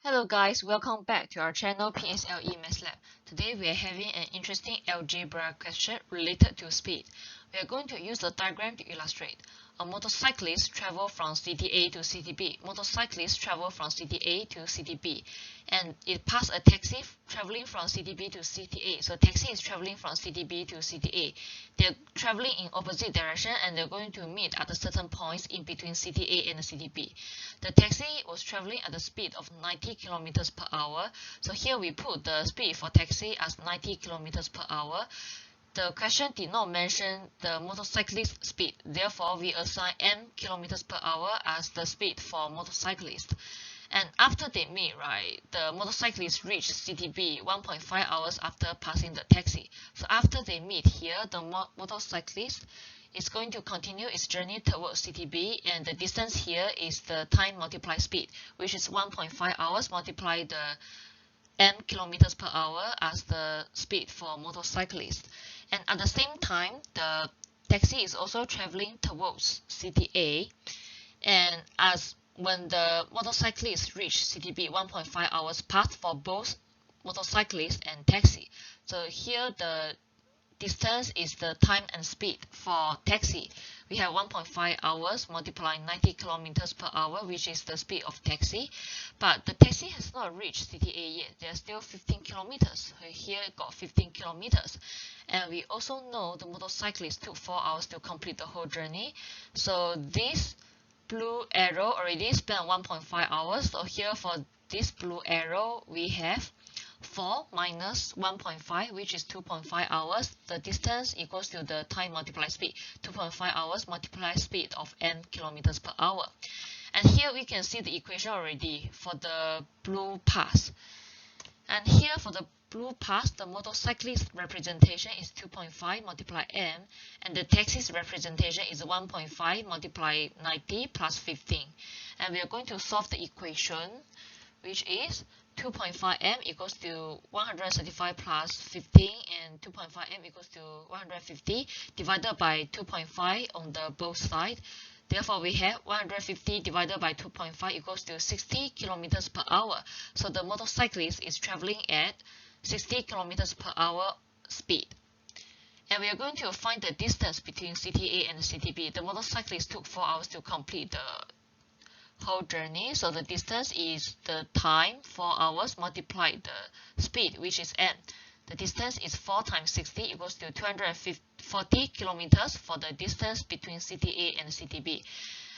Hello guys, welcome back to our channel PSLE Math Lab. Today we are having an interesting algebra question related to speed. We are going to use the diagram to illustrate. A motorcyclist travel from city A to city B. Motorcyclists travel from city A to city B. And it passed a taxi traveling from city B to city A. So taxi is traveling from city B to city A. They're traveling in opposite direction and they're going to meet at a certain points in between city A and city B. The taxi was traveling at the speed of 90 kilometers per hour. So here we put the speed for taxi as 90 kilometers per hour. The question did not mention the motorcyclist speed, therefore we assign m kilometers per hour as the speed for motorcyclist. And after they meet, right, the motorcyclist reached city B 1.5 hours after passing the taxi. So after they meet here, the motorcyclist is going to continue its journey towards city B, and the distance here is the time multiplied speed, which is 1.5 hours multiplied the m kilometers per hour as the speed for motorcyclists. And at the same time, the taxi is also traveling towards city A, and as when the motorcyclists reach city B, 1.5 hours passed for both motorcyclists and taxi. So here the distance is the time and speed. For taxi, we have 1.5 hours multiplying 90 kilometers per hour, which is the speed of taxi. But the taxi has not reached city A yet. There's still 15 kilometers. Here it got 15 kilometers. And we also know the motorcyclist took 4 hours to complete the whole journey. So this blue arrow already spent 1.5 hours. So here for this blue arrow, we have 4 minus 1.5, which is 2.5 hours. The distance equals to the time multiplied speed. 2.5 hours multiplied speed of m kilometers per hour. And here we can see the equation already for the blue pass. And here for the blue pass, the motorcyclist representation is 2.5 multiplied m, and the taxi's representation is 1.5 multiplied 90 plus 15. And we are going to solve the equation, which is 2.5 m equals to 135 plus 15, and 2.5 m equals to 150 divided by 2.5 on the both sides. Therefore, we have 150 divided by 2.5 equals to 60 kilometers per hour. So the motorcyclist is traveling at 60 kilometers per hour speed. And we are going to find the distance between city A and city B. The motorcyclist took 4 hours to complete the whole journey. So the distance is the time, 4 hours, multiplied the speed, which is m. The distance is 4 times 60 equals to 240 kilometers for the distance between city A and city B.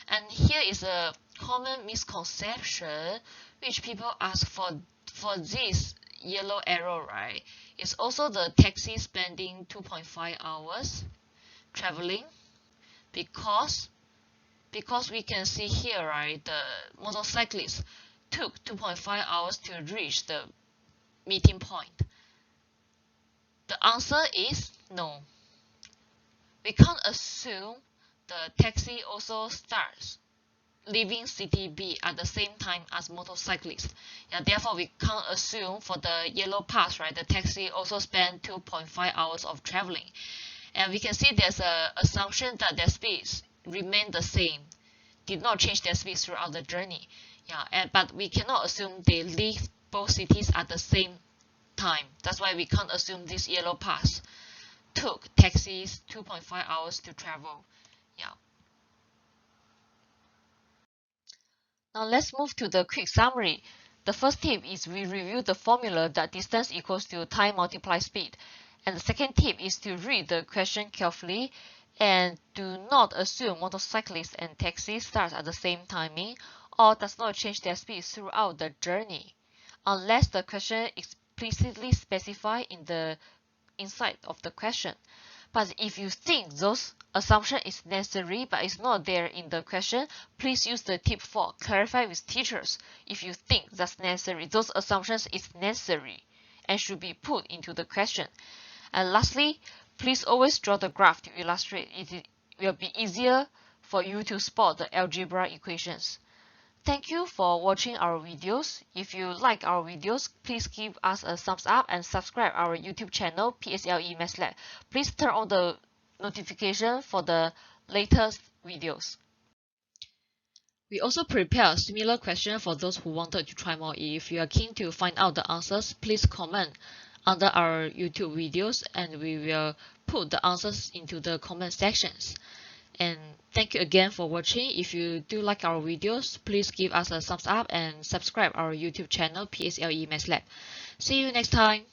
And here is a common misconception which people ask for this yellow arrow, right? It's also the taxi spending 2.5 hours traveling because we can see here, right, the motorcyclist took 2.5 hours to reach the meeting point. The answer is no. We can't assume the taxi also starts leaving city B at the same time as motorcyclists. Yeah, therefore, we can't assume for the yellow pass, right, the taxi also spent 2.5 hours of traveling. And we can see there's an assumption that their speeds remain the same, did not change their speed throughout the journey. Yeah, but we cannot assume they leave both cities at the same time. That's why we can't assume this yellow pass took taxis 2.5 hours to travel. Yeah. Now let's move to the quick summary. The first tip is we review the formula that distance equals to time multiplied speed. And the second tip is to read the question carefully and do not assume motorcyclists and taxis start at the same timing or does not change their speed throughout the journey, unless the question explicitly specified in the inside of the question. But if you think those assumption is necessary but it's not there in the question, please use the tip 4, clarify with teachers if you think that's necessary. Those assumptions is necessary and should be put into the question. And lastly, please always draw the graph to illustrate. It will be easier for you to spot the algebra equations. Thank you for watching our videos. If you like our videos, please give us a thumbs up and subscribe our YouTube channel PSLE Math Lab. Please turn on the notification for the latest videos. We also prepare a similar question for those who wanted to try more. If you are keen to find out the answers, please comment under our YouTube videos and we will put the answers into the comment sections. And thank you again for watching. If you do like our videos, please give us a thumbs up and subscribe our YouTube channel PSLE Math Lab. See you next time.